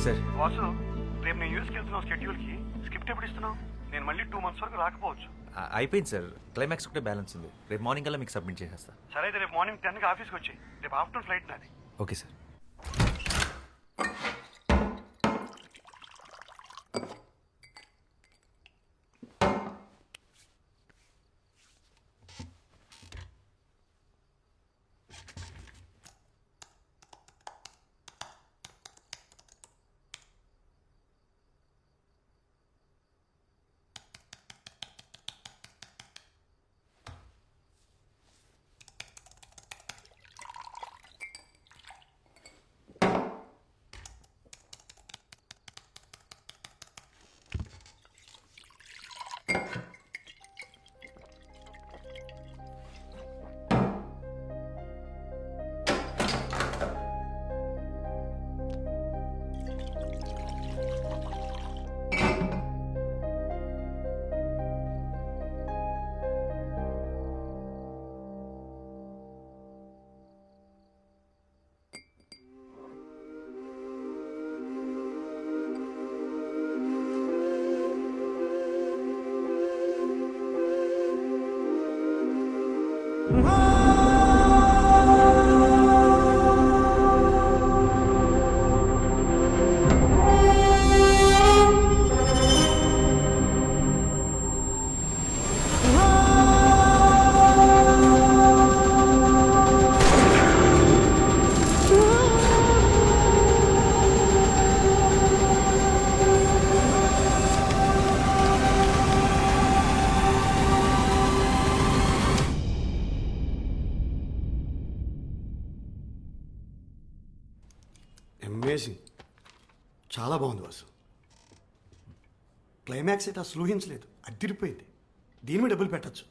Sir. Vasu, రేపు నేను యూఎస్కి వెళ్తున్నావు షెడ్యూల్కి స్క్రిప్ట్ ఎప్పుడు ఇస్తున్నావు? నేను మళ్ళీ 2 months వరకు రాకపోవచ్చు. అయిపోయింది సార్. క్లైమాక్స్ ఒకటే బ్యాలెన్స్ ఉంది. రేపు మార్నింగ్ కల్లా మీకు సబ్మిట్ చేసేస్తా. సరే అయితే రేపు మార్నింగ్ 10కి ఆఫీస్కి వచ్చాయి. రేపు ఆఫ్టర్నూన్ ఫ్లైట్ నాది. Okay sir. అమేజింగ్, చాలా బాగుంది వాసు. క్లైమాక్స్ అయితే అసలు ఊహించలేదు, అదిరిపోయింది. దీని మీద డబ్బులు పెట్టచ్చు.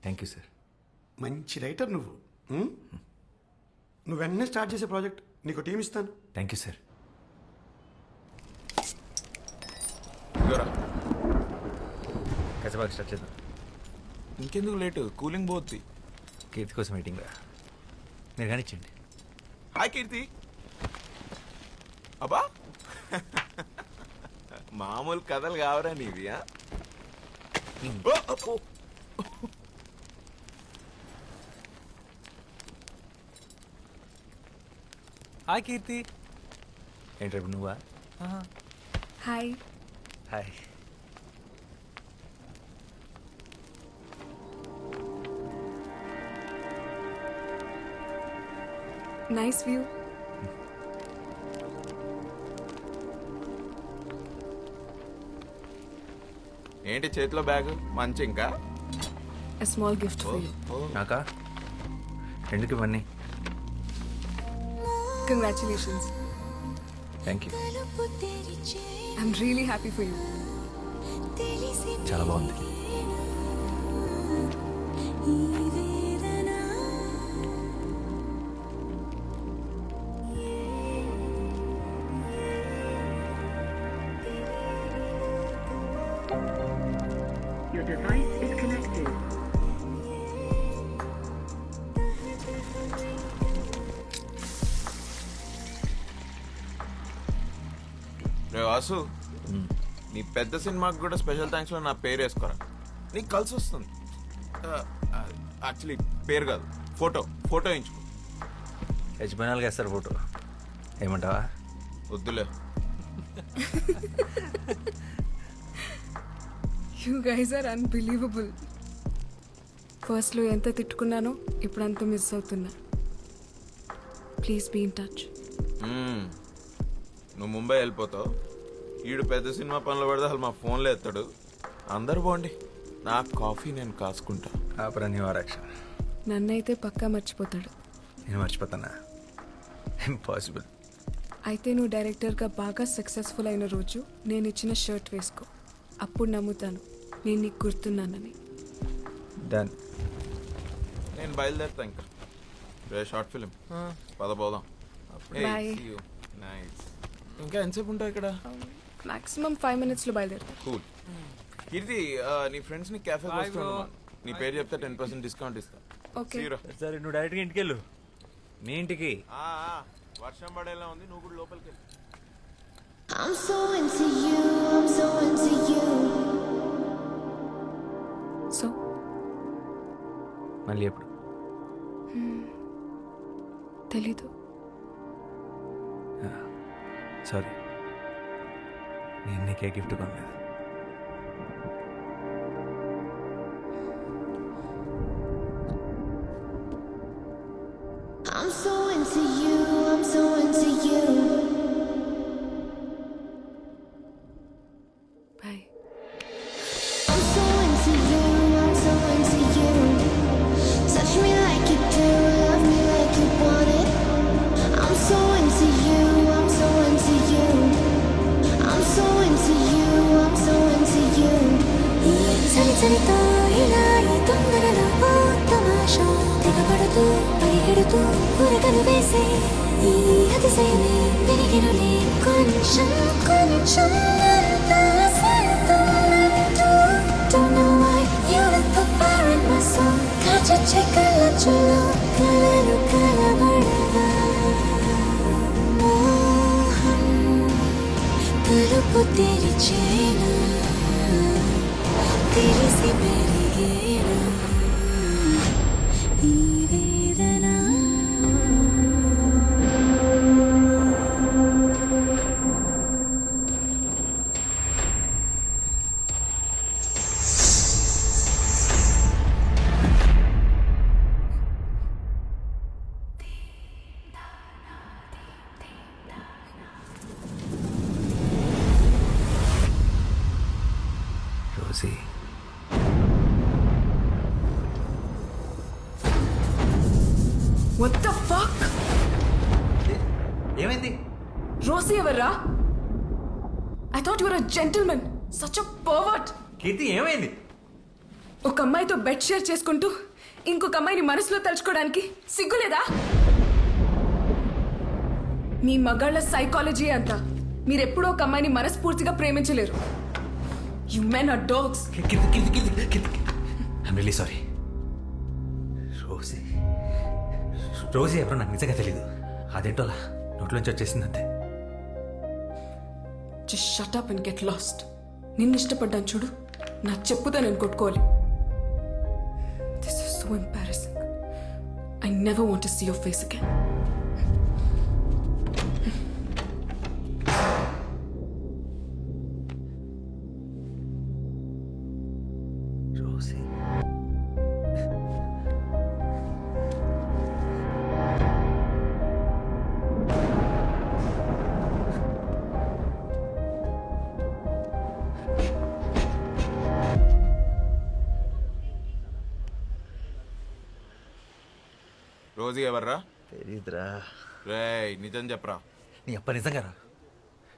Thank you sir. మంచి రైటర్ నువ్వు. నువ్వు వెంటనే స్టార్ట్ చేసే ప్రాజెక్ట్, నీకు టీం ఇస్తాను. Thank you sir. కచ్చబాగా స్టార్ట్ చేద్దాం. ఇంకెందుకు లేటు, కూలింగ్ పోద్ది. కీర్తి కోసం మీటింగ్ రా, మీరు కానిచ్చండి. హాయ్ కీర్తి. అబ్బా మామూలు కథలు కావరా నీవి? హాయ్ కీర్తి. ఏంటి రేపు నువ్వా? హాయ్. హాయ్. Nice view. ఏంటి చేతిలో బ్యాగ్? మంచి ఇంకా A small gift for you. నాకా? ఎందుకు ఇవన్నీ? Congratulations. Thank you. I'm really happy for you. చాలా బాగుంది. Your device is connected. రే వాసు, నీ పెద్ద సినిమాకి కూడా స్పెషల్ థ్యాంక్స్ లో నా పేరు వేసుకోరా, నీకు కలిసి వస్తుంది. యాక్చువల్లీ పేరు కాదు, ఫోటో వేయించుకో. యజమానాలుగా వేస్తారు ఫోటో, ఏమంటావా? వద్దులే. You guys are unbelievable. ఫస్ట్లో ఎంత తిట్టుకున్నానో ఇప్పుడు అంత మిస్ అవుతున్నా. Please be in touch. నువ్వు ముంబై వెళ్ళిపోతావు, ఈడు పెద్ద సినిమా పనులు పడితే అసలు మా ఫోన్లో ఎత్తాడు. అందరు బాగుండి, నా కాఫీ నేను కాసుకుంటా. ఆపరా ఆరక్షణ. నన్నైతే పక్కా మర్చిపోతాడు. నేను మర్చిపోతానా? ఇంపాసిబుల్. అయితే నువ్వు డైరెక్టర్గా బాగా సక్సెస్ఫుల్ అయిన రోజు నేను ఇచ్చిన షర్ట్ వేసుకో, అప్పుడు నమ్ముతాను నేను నీకు గుర్తున్నానని. డన్. నేను బయలుదేరుతా ఇంకా. రే షార్ట్ ఫిలిం పదపోదాం. Bye. నైస్. ఇంకా ఎంతసేపు ఉంటావు ఇక్కడ? మాక్సిమం 5 minutesలో బయలుదేరుతా. కూల్. కీర్తి, నీ ఫ్రెండ్స్ ని క్యాఫే నీ పేరు చెప్తే 10% డిస్కౌంట్ ఇస్తా. ఓకే. సరే నువ్వు డైరెక్ట్గా ఇంటికి వెళ్ళు. మీ ఇంటికి వర్షం పడేలా ఉంది, నువ్వు కూడా లోపలికి వెళ్ళు. I'm so into you, I'm so into you. So మళ్ళీ ఎప్పుడు? తెలీదు. సారీ, నేను నీకే గిఫ్ట్ కొనలేదు. I'm so into you, I'm so into you. Bye. I'm so into you, I'm so into you. Touch me like you do, love me like you want it. I'm so into you, I'm so into you. I'm so into you, I'm so into you. చలి చలితో ఇలా ఈ తొందరలో ఓ తమాషా తెగబడుతూ పరిగెడుతూ ఉరకలు వేసే ఈ అతిశయమే పెరిగినులే కొంచెం కొంచెం అంతా సరితోనంటూ. Don't know why you lit the fire in my soul. కాచొచ్చే కళ్ళజోడు కలలు కలబడగా మోహం తలుపు తెరిచేనా తెలిసి పెరిగేనా ఈ వేదన. Rosie, What the fuck? ఏమైంది? రోసీ ఎవర్రా? I thought you were a gentleman. Such a pervert. కీర్తి, ఏమైంది? ఒక అమ్మాయితో బెడ్ షేర్ చేసుకుంటూ ఇంకొక అమ్మాయిని మనసులో తలుచుకోవడానికి సిగ్గులేదా? మీ మగాళ్ళ సైకాలజీ అంతా మీరెప్పుడూ ఒక అమ్మాయిని మనస్ఫూర్తిగా ప్రేమించలేరు. You men are dogs. I'm really sorry. Rosie ఎవరో నాకు నిజంగా తెలీదు. అదేంటోలా నోట్లోంచి వచ్చేసిందంతే. Just shut up and get lost. నిన్ను ఇష్టపడ్డాను చూడు, నా చెప్పుతో నేను కొట్టుకోవాలి. This is so embarrassing. I never want to see your face again. Rosie, Rosie ఎవర్రా? తెలీదురా. రేయ్ నిజం చెప్పరా. నీ అప్ప నిజంగా రా.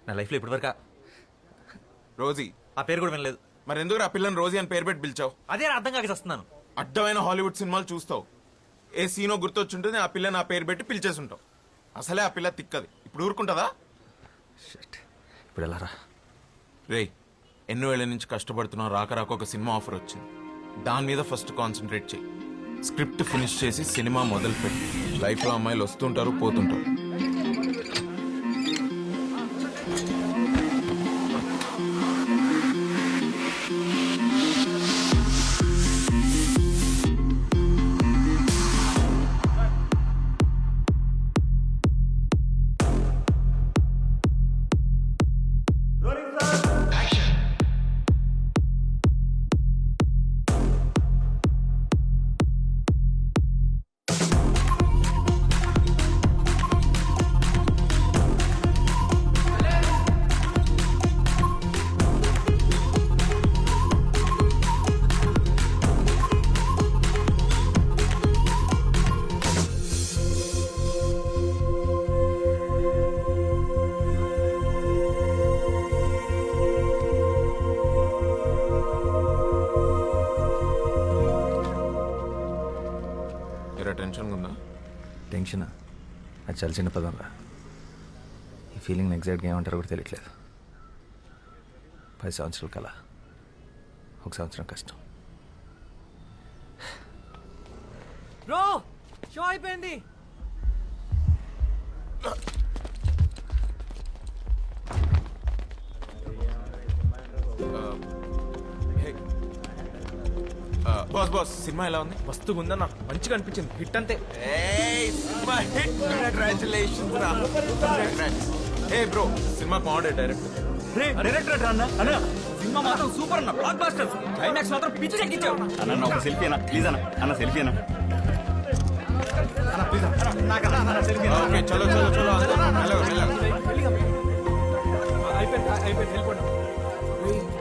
నా లైఫ్లో ఇప్పటివరకు రోజీ ఆ పేరు కూడా వినలేదు. మరి ఎందుకు ఆ పిల్లని రోజీ అని పేరు పెట్టి పిలిచావు? అదే అర్థం కాక వస్తున్నాను. అడ్డమైన హాలీవుడ్ సినిమాలు చూస్తావు, ఏ సీనో గుర్తొచ్చుంటుంది, ఆ పిల్లని ఆ పేరు పెట్టి పిలిచేసుంటావు. అసలే ఆ పిల్ల తిక్కది, ఇప్పుడు ఊరుకుంటుందా? ఇప్పుడు ఎలా రా? రేయ్ ఎన్నో ఏళ్ళ నుంచి కష్టపడుతున్నావు, రాక రాక ఒక సినిమా ఆఫర్ వచ్చింది. దాని మీద ఫస్ట్ కాన్సన్ట్రేట్ చేయి. స్క్రిప్ట్ ఫినిష్ చేసి సినిమా మొదలుపెట్టి. లైఫ్లో అమ్మాయిలు వస్తుంటారు, పోతుంటారు. టెన్షన్ ఉందా? టెన్షనా? అది చాలా చిన్న పదం రా. ఈ ఫీలింగ్ ఎగ్జాక్ట్గా ఏమంటారో కూడా తెలియట్లేదు. 10 సంవత్సరాల కల, 1 సంవత్సరం కష్టం. బ్రో షో అయిపోయింది. బాస్ సినిమా ఎలా ఉంది? మస్తుగా ఉందన్న, మంచిగా అనిపించింది. హిట్ అంతే. ఏ బ్రో, సినిమా బాగుండే డైరెక్టర్. డైరెక్టర్ అన్న అన్న సినిమా మాత్రం సూపర్ అన్న, బ్లాక్ బస్టర్. క్లైమాక్స్ మాత్రం పిచ్చి ఎక్కించావు అన్న ఒక సెల్ఫీ అన్న ప్లీజ్ అన్న సెల్ఫీ అన్న ఓకే చలో చలో చలో అయిపోయింది వెళ్ళిపోండి.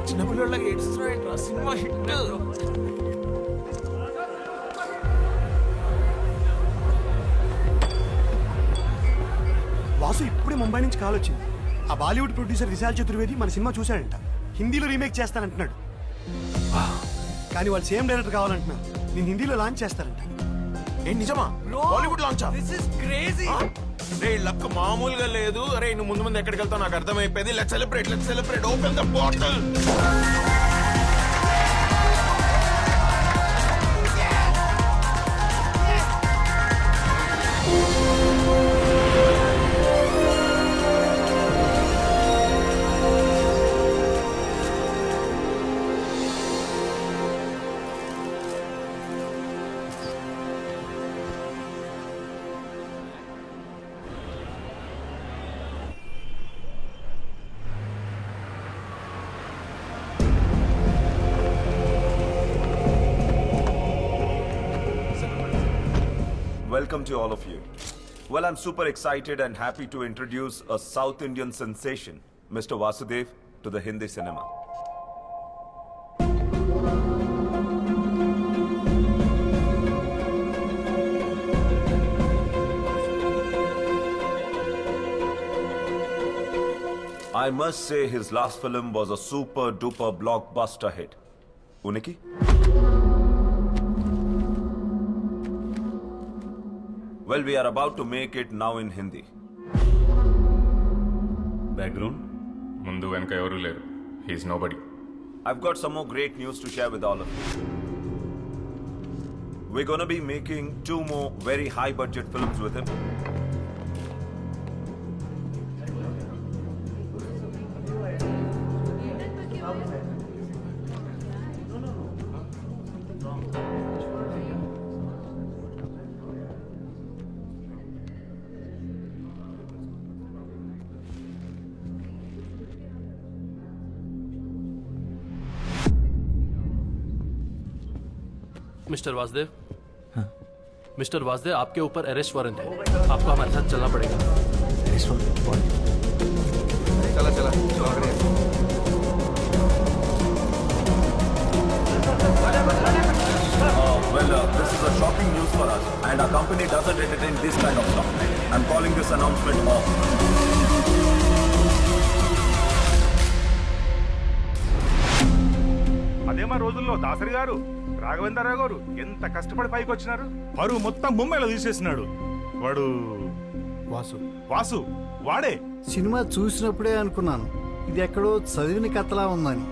చిన్నపిల్లలకి ఏడుస్తున్నాయంట, సినిమా హిట్. వాసు ఇప్పుడే ముంబై నుంచి కాల్ వచ్చింది. ఆ బాలీవుడ్ ప్రొడ్యూసర్ విశాల్ చతుర్వేది మన సినిమా చూశాడంట, హిందీలో రీమేక్ చేస్తానంటున్నాడు. కానీ వాళ్ళు సేమ్ డైరెక్టర్ కావాలంటున్నారు. నేను హిందీలో లాంచ్ చేస్తారంట. ఏ నిజమా? బాలీవుడ్ లాంచా? This is crazy. రే లక్ మామూలుగా లేదు. అరే నువ్వు ముందు ముందు ఎక్కడికి వెళ్తావు నాకు అర్థమైపోయింది. Let's celebrate open the bottle. Welcome to all of you. Well, I'm super excited and happy to introduce a South Indian sensation, Mr. Vasudev, to the Hindi cinema. I must say his last film was a super duper blockbuster hit. Uniki? Well, we are about to make it now in Hindi. Background? Mundu venka evaru leru. He is nobody. I've got some more great news to share with all of you. We're gonna be making 2 more very high budget films with him. Mister Vasudev, mister Vasudev, आपके ऊपर arrest warrant है. आपको हमारे साथ चलना पड़ेगा. चला चला This is a shocking news for us, and our company doesn't entertain this kind of stuff. I'm calling this announcement off. అదే మా రోజుల్లో దాసరి గారు రాఘవేంద్రరావు గారు ఎంత కష్టపడి పైకి వచ్చినారు. పరువు మొత్తం ముంబైలో తీసేసినాడు వాడు. వాసు వాడే. సినిమా చూసినప్పుడే అనుకున్నాను ఇది ఎక్కడో చదివిన కథలా ఉందని.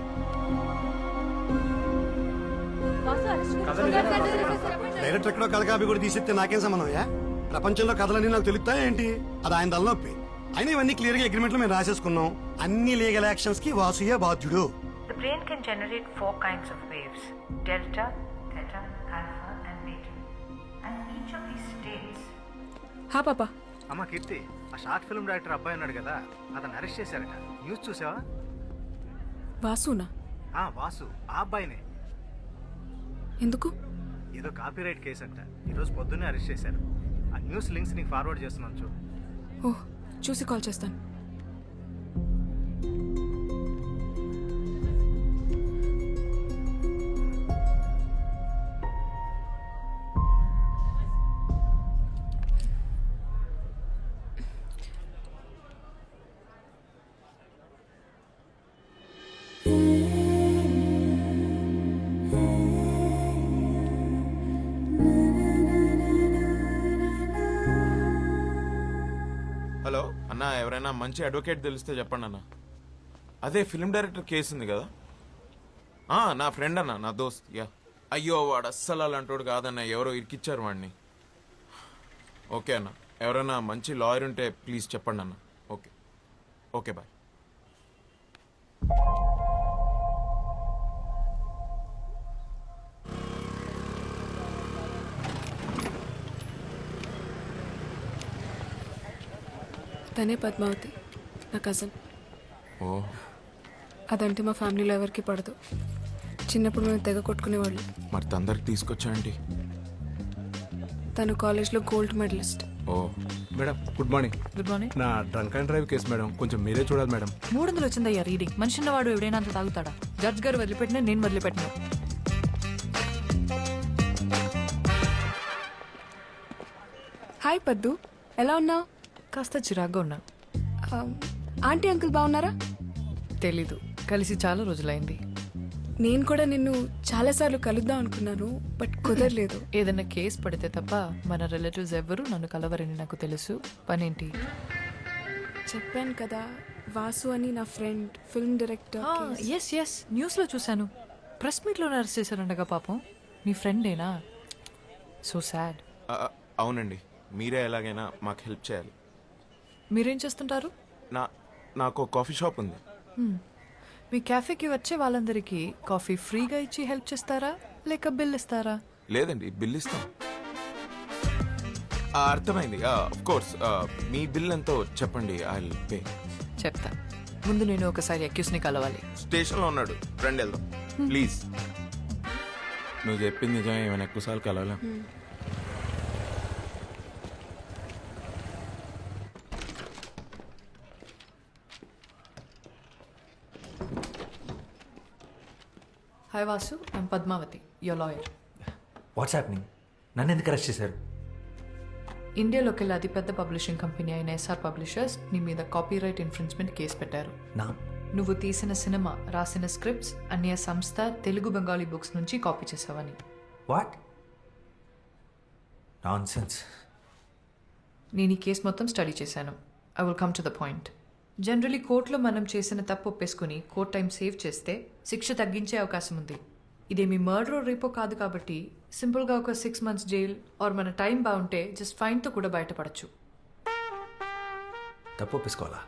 డైరెక్టర్ ఎక్కడో కథ కాపీ కూడా తీసేస్తే నాకేం సంబంధం? ప్రపంచంలో కథలన్నీ నాకు తెలుస్తాయా ఏంటి? అది ఆయన తలనొప్పి. అయినా ఇవన్నీ క్లియర్ గా అగ్రిమెంట్ లో మేము రాసేసుకున్నాం. అన్ని లీగల్ యాక్షన్స్ కి వాసుయే బాధ్యుడు. The brain can generate 4 kinds of waves: delta, theta, alpha, and beta. And each of these states. హా పాపా. అమ్మ కీర్తి, ఆ షార్ట్ ఫిల్మ్ డైరెక్టర్ అబ్బాయి ఉన్నాడు కదా, అతను అరెస్ట్ చేశారట. న్యూస్ చూసావా? వాసునా? వాసు ఆ అబ్బాయినే. ఎందుకు? ఏదో కాపీరైట్ కేసు అంట. ఈరోజు పొద్దున్నే అరెస్ట్ చేశారు. ఆ న్యూస్ లింక్స్ నీకు ఫార్వర్డ్ చేస్తున్నాను చూడు. ఓహ్, చూసి కాల్ చేస్తాను. హలో అన్న, ఎవరైనా మంచి అడ్వకేట్ తెలిస్తే చెప్పండి అన్న. అదే ఫిల్మ్ డైరెక్టర్ కేసు ఉంది కదా, నా ఫ్రెండ్ అన్న, నా దోస్త్. యా. అయ్యో వాడు అస్సలు అలాంటోడు కాదన్న, ఎవరో ఇరికిచ్చారు వాడిని. ఓకే అన్న, ఎవరైనా మంచి లాయర్ ఉంటే ప్లీజ్ చెప్పండి అన్న. Okay okay bye. తనే పద్మావతి, నా కజిన్. ఓ అదంటే మా ఫ్యామిలీలో ఎవరికి పడదు. చిన్నప్పుడు మేము తెగ కొట్టుకునేవాళ్ళు. మరి తొందరకి తీసుకొచ్చా అండి. తను కాలేజ్లో గోల్డ్ మెడలిస్ట్. ఓ madam good morning. Good morning. నా drunk and drive case madam, కొంచెం మీరే చూడాలి మేడం. 300 వచ్చిందయ్యా రీడింగ్. మనిషి ఉన్నవాడు ఎవడైనా అంత తాగుతాడా? జడ్జ్ గారు వదిలిపెట్టినా నేను వదిలిపెట్టినా. హాయ్ పద్దు, ఎలా ఉన్నావు? కాస్త చిరాగ్గా ఉన్నా. ఆంటీ అంకుల్ బాగున్నారా? తెలీదు, కలిసి చాలా రోజులైంది. నేను కూడా నిన్ను చాలాసార్లు కలుద్దాం అనుకున్నాను, బట్ కుదరలేదు. ఏదైనా కేసు పడితే తప్ప మన రిలేటివ్స్ ఎవ్వరూ నన్ను కలవరని నాకు తెలుసు. పనేంటి? చెప్పాను కదా, వాసు అని నా friend, film director. Yes yes, న్యూస్లో చూశాను. ప్రెస్ మీట్లో అరెస్ట్ చేశారండగా పాపం. మీ ఫ్రెండేనా? So sad. అవునండి, మీరే ఎలాగైనా మాకు హెల్ప్ చేయాలి. మీరేం చేస్తుంటారు? నాకు కాఫీ షాప్ ఉంది. మీ క్యాఫేకి వచ్చే వాళ్ళందరికీ కాఫీ ఫ్రీగా ఇచ్చి హెల్ప్ చేస్తారా, లేక బిల్ ఇస్తారా? లేదండి, బిల్ ఇస్తాం. అర్థమైంది. Of course. మీ బిల్ ఎంతో చెప్పండి, ఐ విల్ పే. చెప్తా. ముందు నేను ఒకసారి అక్యూస్ని కలవాలి. స్టేషన్లో ఉన్నాడు, రండి వెళ్దాం ప్లీజ్. నువ్వు చెప్పింది నిజమే, ఏమైనా ఎక్కువసార్లు కలవలేం. Hi Vasu, I'm Padmavati, your lawyer. What's happening? నన్ను ఎందుకు అరెస్ట్ చేశారు? ఇండియాలోకి అతిపెద్ద పబ్లిషింగ్ కంపెనీ అయిన ఎస్ఆర్ పబ్లిషర్స్ నీ మీద కాపీరైట్ ఇన్ఫ్రిన్స్మెంట్ కేసు పెట్టారు. నువ్వు తీసిన సినిమా, రాసిన స్క్రిప్ట్స్ అన్య సంస్థ తెలుగు బెంగాలీ బుక్స్ నుంచి కాపీ చేసావని. What nonsense. నేను ఈ కేసు మొత్తం స్టడీ చేశాను. I will come to the point. Generally కోర్టులో మనం చేసిన తప్పు ఒప్పేసుకుని కోర్ట్ టైం సేవ్ చేస్తే శిక్ష తగ్గించే అవకాశం ఉంది. ఇదేమి మర్డర్ రేపో కాదు కాబట్టి సింపుల్గా ఒక 6 months జైల్ ఆర్ మన టైం బాగుంటే జస్ట్ ఫైన్తో కూడా బయటపడచ్చు. తప్పు ఒప్పేసుకోవాలా?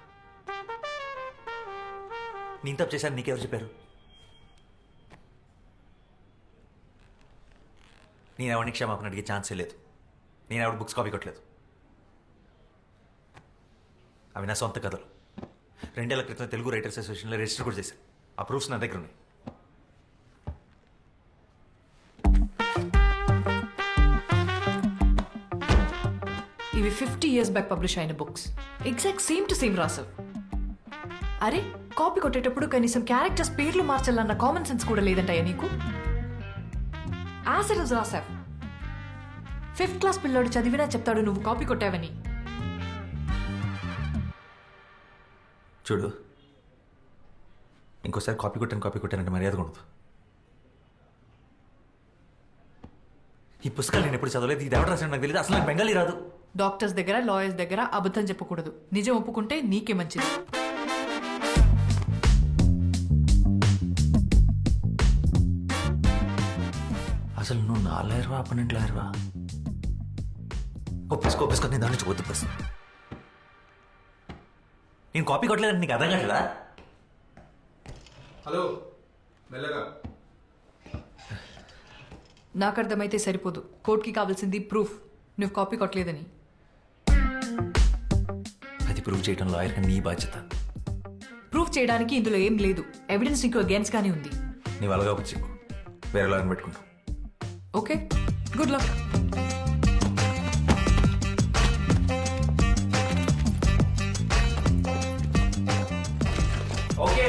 నేను తప్పు చేశాను, నీకెవరు చెప్పారు? నేను ఎవరిని క్షమాపణ అడిగే ఛాన్సే లేదు. నేను ఎవరి బుక్స్ కాపీ కొట్టలేదు. అవి నా సొంత కథలు. 2 ఏళ్ల క్రితం తెలుగు రైటర్స్ అసోసియేషన్లో రిజిస్టర్ కూడా చేశాను. ఆ ప్రూఫ్స్ నా దగ్గర ఉన్నాయి. ఇవి 50 years బ్యాక్ పబ్లిష్ అయిన books. Exact same to same రాసావు. అరే, కాపీ కొట్టేటప్పుడు కనీసం క్యారెక్టర్స్ పేర్లు మార్చాలన్న కామన్ సెన్స్ కూడా లేదంటాయా నీకు? యాసిడ్ రాసావు. 5th class పిల్లోడు చదివినా చెప్తాడు నువ్వు కాపీ కొట్టావని. చూడు, ఇంకోసారి కాపీ కొట్టానంటే మర్యాదగా ఉండదు. ఈ పుస్తకాలు నేను ఎప్పుడు చదవలేదు. ఇది ఎవరు రాసాడు నాకు తెలియదు. అసలు నాకు బెంగాలీ రాదు. డాక్టర్స్ దగ్గర, లాయర్స్ దగ్గర అబద్ధం చెప్పకూడదు. నిజం ఒప్పుకుంటే నీకే మంచిది. అసలు నువ్వు నా లాయర్వా, అపనెంట్ లాయర్వా? ఒప్పేసుకో నేను దాని నుంచి వద్దు ప్రశ్న. నేను కాపీ కొట్టలేదని నీకు అర్థం కావట్లేదా? హలో, మెల్లగా. నాకు అర్థమైతే సరిపోదు. కోర్టుకి కావాల్సింది ప్రూఫ్, నువ్వు కాపీ కొట్టలేదని. అది ప్రూవ్ చేయడం లాయర్ నీ బాధ్యత. ప్రూఫ్ చేయడానికి ఇందులో ఏం లేదు. ఎవిడెన్స్ నీకు అగేన్స్ గానే ఉంది. నీవు అలాగా వచ్చి వేరే లాయర్ని పెట్టుకుంటావు. Okay, good luck. ఓకే,